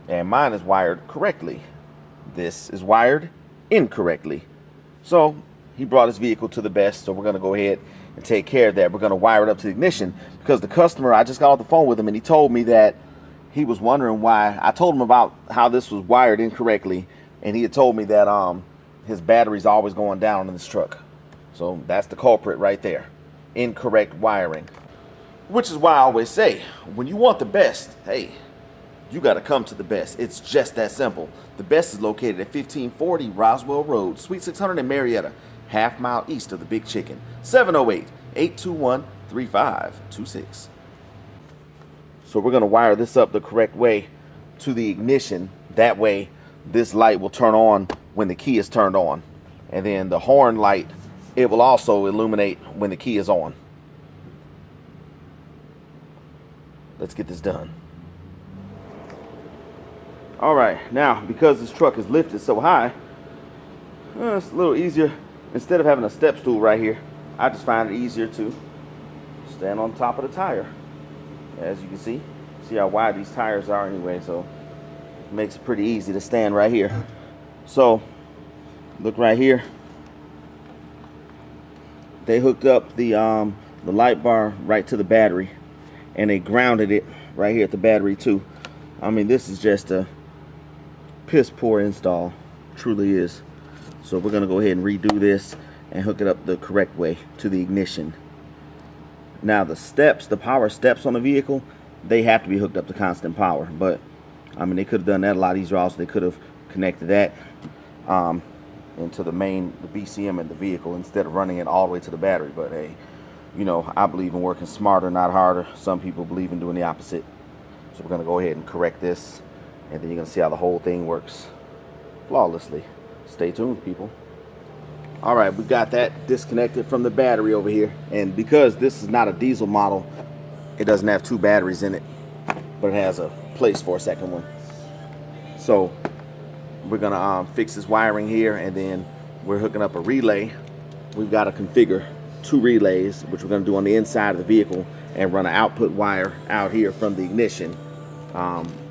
and mine is wired correctly. This is wired incorrectly. So he brought his vehicle to the best, so we're going to go ahead and take care of that. We're going to wire it up to the ignition because the customer, I just got off the phone with him and he told me that he was wondering why. I told him about how this was wired incorrectly, and he had told me that his battery's always going down in this truck. So that's the culprit right there. Incorrect wiring. Which is why I always say, when you want the best, hey, you got to come to the best. It's just that simple. The best is located at 1540 Roswell Road, Suite 600 in Marietta, half-mile east of the Big Chicken. 708-821-3526. So we're going to wire this up the correct way to the ignition. That way, this light will turn on when the key is turned on. And then the horn light, it will also illuminate when the key is on. Let's get this done. All right, now because this truck is lifted so high, it's a little easier. Instead of having a step stool right here, I just find it easier to stand on top of the tire. As you can see how wide these tires are anyway, so it makes it pretty easy to stand right here. So look right here, they hooked up the light bar right to the battery, and they grounded it right here at the battery too. I mean, this is just a piss poor install, truly is. So we're gonna go ahead and redo this and hook it up the correct way to the ignition. Now the steps, the power steps on the vehicle, they have to be hooked up to constant power, but I mean, they could have done that a lot easier. Also, they could have connected that into the BCM in the vehicle instead of running it all the way to the battery. But hey, you know, I believe in working smarter, not harder. Some people believe in doing the opposite. So we're gonna go ahead and correct this, and then you're gonna see how the whole thing works flawlessly. Stay tuned, people. All right, we got that disconnected from the battery over here, and because this is not a diesel model, it doesn't have two batteries in it, but it has a place for a second one. So we're gonna fix this wiring here, and then we're hooking up a relay. We've got to configure two relays, which we're gonna do on the inside of the vehicle, and run an output wire out here from the ignition,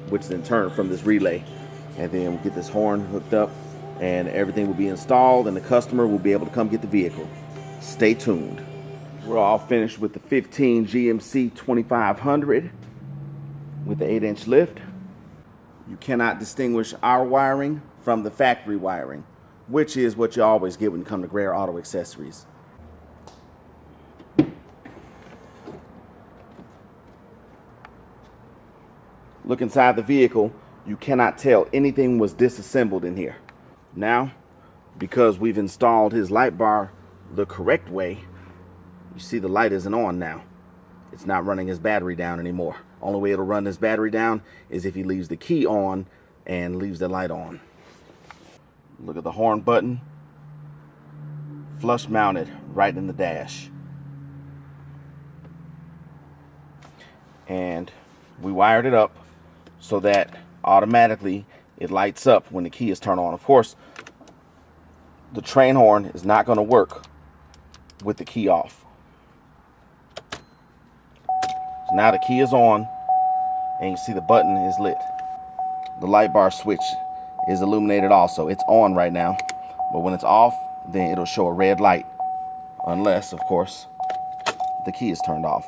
which is in turn from this relay, and then we'll get this horn hooked up, and everything will be installed, and the customer will be able to come get the vehicle. Stay tuned. We're all finished with the 15 GMC 2500 with the 8-inch lift. You cannot distinguish our wiring from the factory wiring, which is what you always get when you come to Greer Auto Accessories. Look inside the vehicle. You cannot tell anything was disassembled in here. Now, because we've installed his light bar the correct way, you see the light isn't on now. It's not running his battery down anymore. Only way it'll run his battery down is if he leaves the key on and leaves the light on. Look at the horn button. Flush mounted right in the dash. And we wired it up so that automatically it lights up when the key is turned on. Of course, the train horn is not going to work with the key off. So now the key is on, and you see the button is lit. The light bar switch is illuminated also. It's on right now, but when it's off, then it'll show a red light, unless, of course, the key is turned off.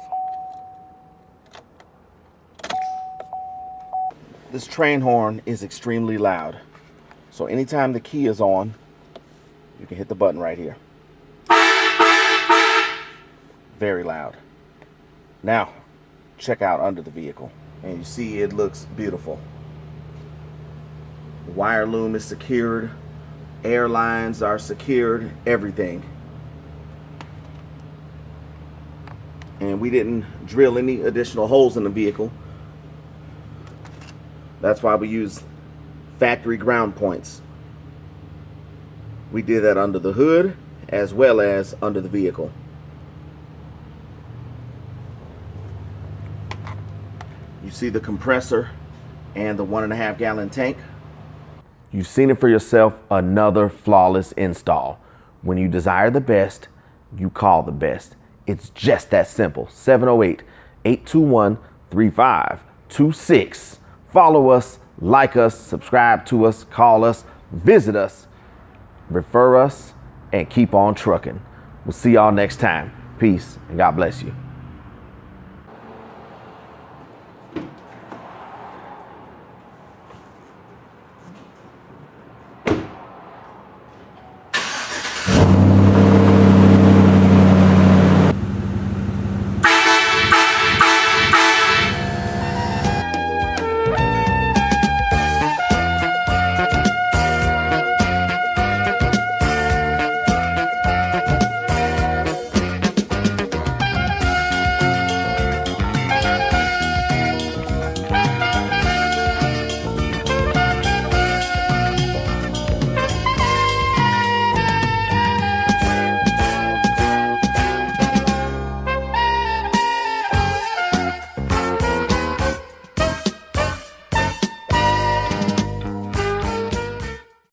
This train horn is extremely loud. So anytime the key is on, you can hit the button right here. Very loud. Now, check out under the vehicle. And you see it looks beautiful. The wire loom is secured. Air lines are secured. Everything. And we didn't drill any additional holes in the vehicle. That's why we use factory ground points. We did that under the hood as well as under the vehicle. You see the compressor and the 1.5 gallon tank. You've seen it for yourself. Another flawless install. When you desire the best, you call the best. It's just that simple. 708-821-3526. Follow us, Like us, subscribe to us, call us, visit us, refer us, and keep on trucking. We'll see y'all next time. Peace and God bless you.